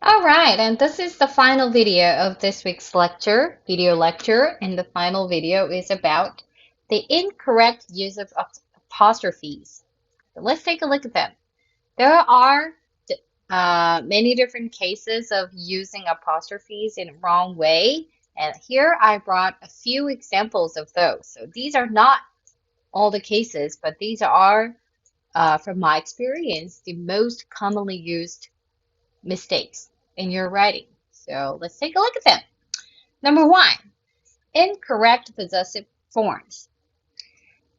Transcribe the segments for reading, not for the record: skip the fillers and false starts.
All right, and this is the final video of this week's video lecture, and the final video is about the incorrect use of apostrophes. So let's take a look at them. There are many different cases of using apostrophes in a wrong way, and here I brought a few examples of those. So these are not all the cases, but these are, from my experience, the most commonly used mistakes in your writing. So let's take a look at them. Number one, incorrect possessive forms.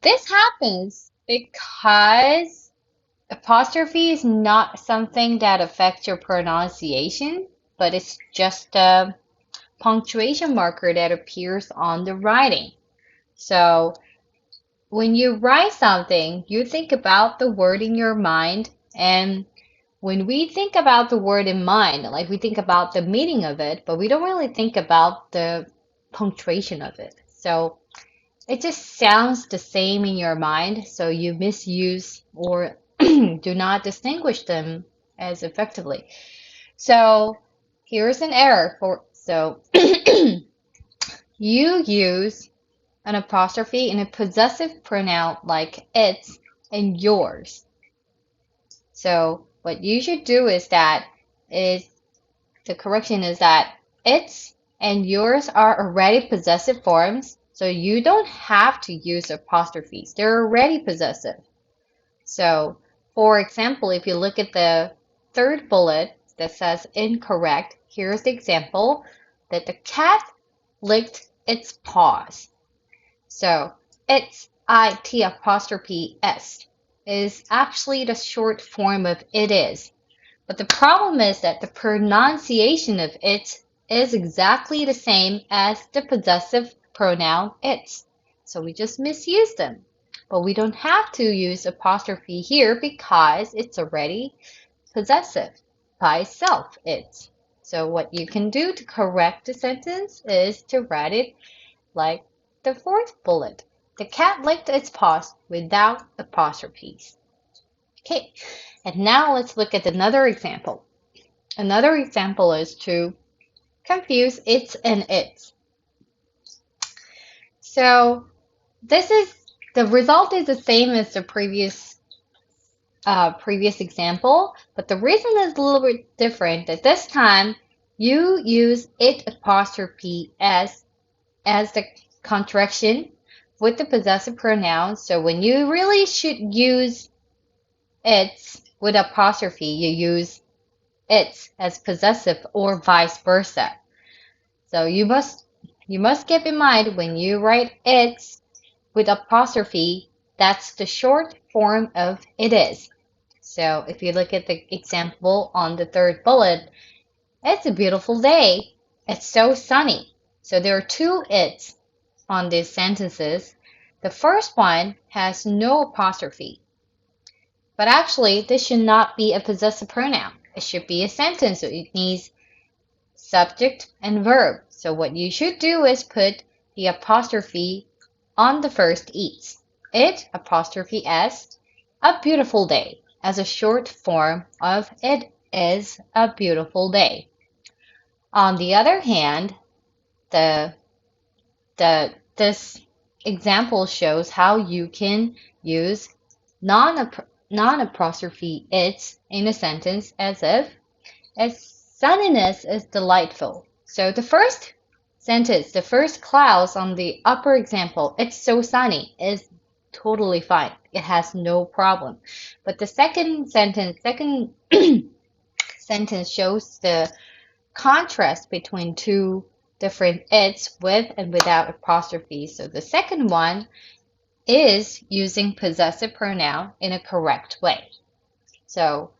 This happens because apostrophe is not something that affects your pronunciation, but it's just a punctuation marker that appears on the writing. So when you write something, you think about the word in your mind, and when we think about the word in mind, like we think about the meaning of it, but we don't really think about the punctuation of it. So it just sounds the same in your mind, so you misuse or do not distinguish them as effectively. So here's an error so you use an apostrophe in a possessive pronoun like its and yours. So what you should do is the correction is that its and yours are already possessive forms, so you don't have to use apostrophes. They're already possessive. So, for example, if you look at the third bullet that says incorrect, here's the example that the cat licked its paws. So, it's it apostrophe s is actually the short form of it is. But the problem is that the pronunciation of it is exactly the same as the possessive pronoun its. So we just misuse them. But we don't have to use apostrophe here because it's already possessive by itself, its. So what you can do to correct the sentence is to write it like the fourth bullet. The cat licked its paws without apostrophes. Okay, and now let's look at another example. Another example is to confuse its and its. So the result is the same as the previous example, but the reason is a little bit different. That this time you use it apostrophe as the contraction with the possessive pronoun. So when you really should use its with apostrophe, you use its as possessive or vice versa. So you must keep in mind when you write its with apostrophe, that's the short form of it is. So if you look at the example on the third bullet, it's a beautiful day. It's so sunny. So there are two its on these sentences. The first one has no apostrophe. But actually, this should not be a possessive pronoun. It should be a sentence, so it needs subject and verb. So what you should do is put the apostrophe on the first eats. It apostrophe s, a beautiful day, as a short form of it is a beautiful day. On the other hand, this example shows how you can use non-apostrophe its in a sentence as if sunniness is delightful. So the first sentence, the first clause on the upper example, it's so sunny, is totally fine. It has no problem. But the second sentence shows the contrast between two different its with and without apostrophe. So the second one is using possessive pronoun in a correct way. So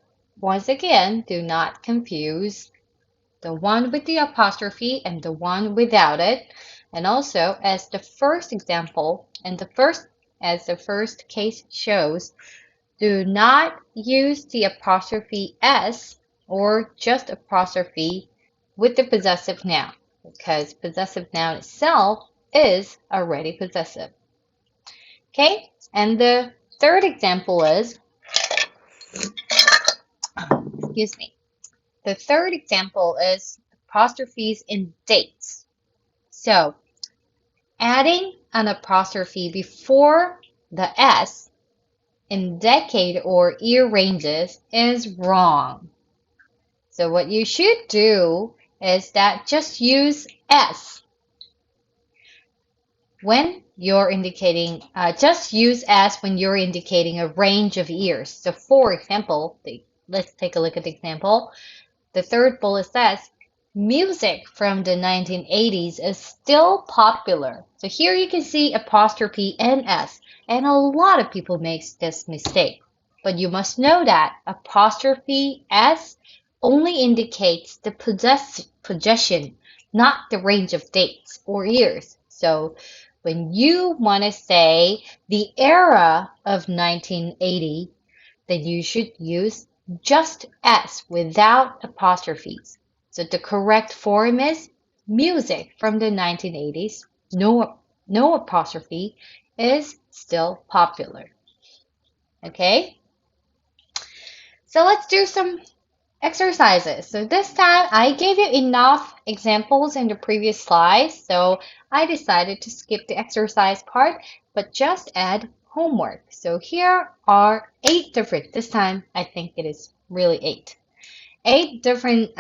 once again, do not confuse the one with the apostrophe and the one without it. And also, as the first example and as the first case shows, do not use the apostrophe s or just apostrophe with the possessive noun, because possessive noun itself is already possessive. Okay, and the third example is, excuse me, The third example is apostrophes in dates. So adding an apostrophe before the S in decade or year ranges is wrong. So what you should do is that just use S when you're indicating, just use S when you're indicating a range of years. So for example, let's take a look at the example. The third bullet says, music from the 1980s is still popular. So here you can see apostrophe and S, and a lot of people make this mistake. But you must know that apostrophe S only indicates the possession, not the range of dates or years. So when you want to say the era of 1980, then you should use just S without apostrophes. So the correct form is music from the 1980s, no apostrophe, is still popular. Okay? So let's do some exercises. So this time I gave you enough examples in the previous slides, so I decided to skip the exercise part, but just add homework. So here are 8 different, this time I think it is really 8 different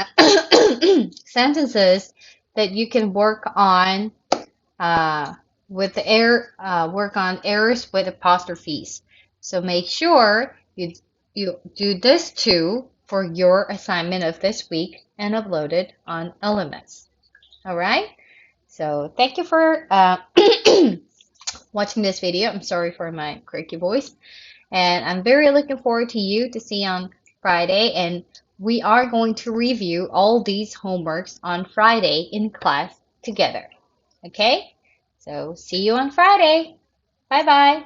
sentences that you can work on work on errors with apostrophes. So make sure you do this too for your assignment of this week and upload it on LMS. All right. So thank you for watching this video. I'm sorry for my creaky voice, and I'm very looking forward to you to see on Friday. And we are going to review all these homeworks on Friday in class together. Okay. So see you on Friday. Bye bye.